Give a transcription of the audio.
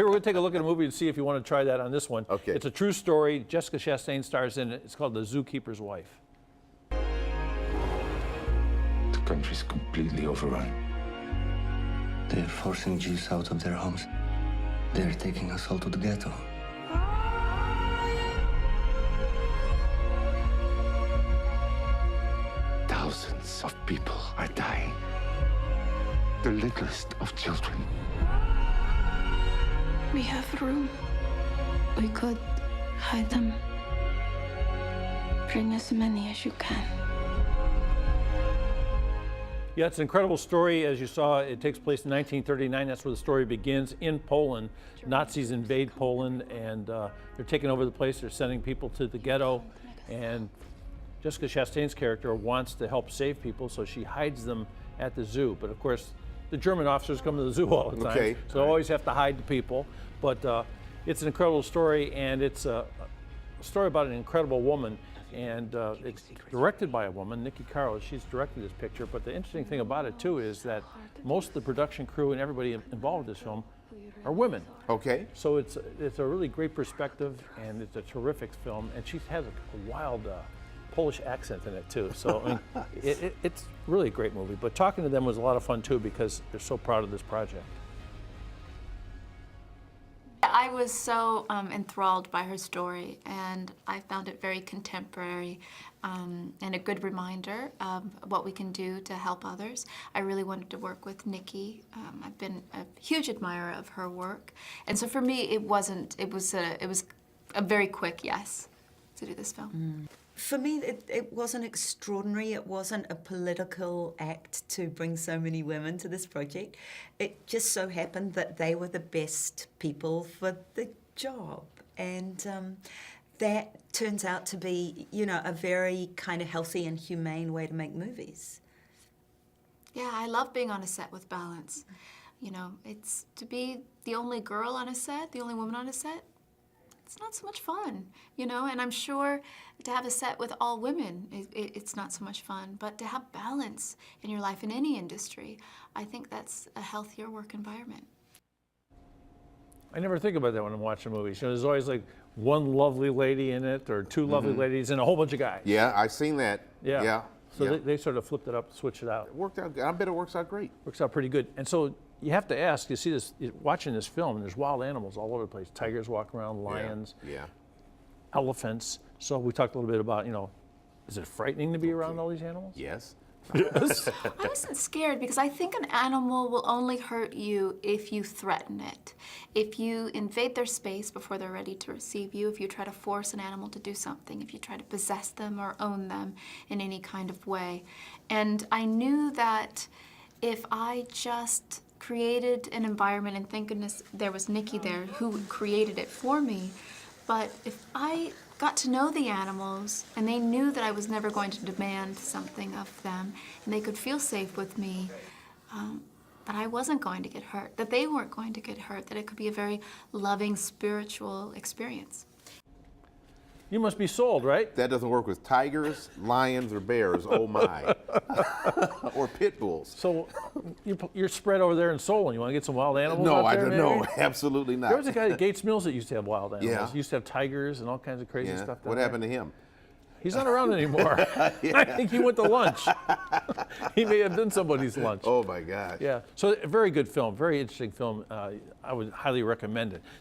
Here, we're going to take a look at a movie and see if you want to try that on this one. Okay. It's a true story. Jessica Chastain stars in it. It's called The Zookeeper's Wife. The country's completely overrun. They're forcing Jews out of their homes. They're taking us all to the ghetto. Thousands of people are dying. The littlest of children. We have room. We could hide them. Bring as many as you can. Yeah, it's an incredible story. As you saw, it takes place in 1939. That's where the story begins, in Poland. Nazis invade Poland, and they're taking over the place. They're sending people to the ghetto, and Jessica Chastain's character wants to help save people, so she hides them at the zoo. But of course, the German officers come to the zoo all the time, Okay. so they always have to hide the people. But it's an incredible story, and it's a story about an incredible woman. And it's directed by a woman, Nikki Caro. She's directed this picture. But the interesting thing about it, too, is that most of the production crew and everybody involved with this film are women. Okay. So it's a really great perspective, and it's a terrific film. And she has a wild Polish accent in it, too. So I mean, it's really a great movie. But talking to them was a lot of fun, too, because they're so proud of this project. I was so enthralled by her story, and I found it very contemporary and a good reminder of what we can do to help others. I really wanted to work with Nikki. I've been a huge admirer of her work, and so for me, it was a very quick yes to do this film. For me, it wasn't extraordinary. It wasn't a political act to bring so many women to this project. It just so happened that they were the best people for the job. And that turns out to be, you know, a very kind of healthy and humane way to make movies. Yeah, I love being on a set with balance. You know, it's to be the only girl on a set, the only woman on a set, it's not so much fun, you know, and I'm sure to have a set with all women, it's not so much fun, but to have balance in your life in any industry, I think that's a healthier work environment. I never think about that when I'm watching movies. You know, there's always like one lovely lady in it, or two lovely ladies, and a whole bunch of guys. Yeah, I've seen that. Yeah. Yeah. So yeah. they sort of flipped it up, switched it out. It worked out. I bet it works out great. Works out pretty good. And so you have to ask, you see this, watching this film, and there's wild animals all over the place. Tigers walking around, lions, Yeah. elephants. So we talked a little bit about, you know, is it frightening to be around all these animals? Yes. Yes. I wasn't scared because I think an animal will only hurt you if you threaten it. If you invade their space before they're ready to receive you, if you try to force an animal to do something, if you try to possess them or own them in any kind of way. And I knew that if I just created an environment, and thank goodness there was Nikki there who created it for me, but if I got to know the animals and they knew that I was never going to demand something of them and they could feel safe with me, that I wasn't going to get hurt, that they weren't going to get hurt, that it could be a very loving, spiritual experience. You must be sold, right? That doesn't work with tigers, lions, or bears. Oh my. Or pit bulls. So you're spread over there in Solon. You want to get some wild animals No, out I there, don't maybe? know. Absolutely not. There was a guy at Gates Mills that used to have wild animals. Yeah. He used to have tigers and all kinds of crazy Yeah. stuff down What there. happened to him? He's not around anymore. I think he went to lunch. He may have been somebody's lunch. Oh my gosh. Yeah. So a very good film, very interesting film. I would highly recommend it.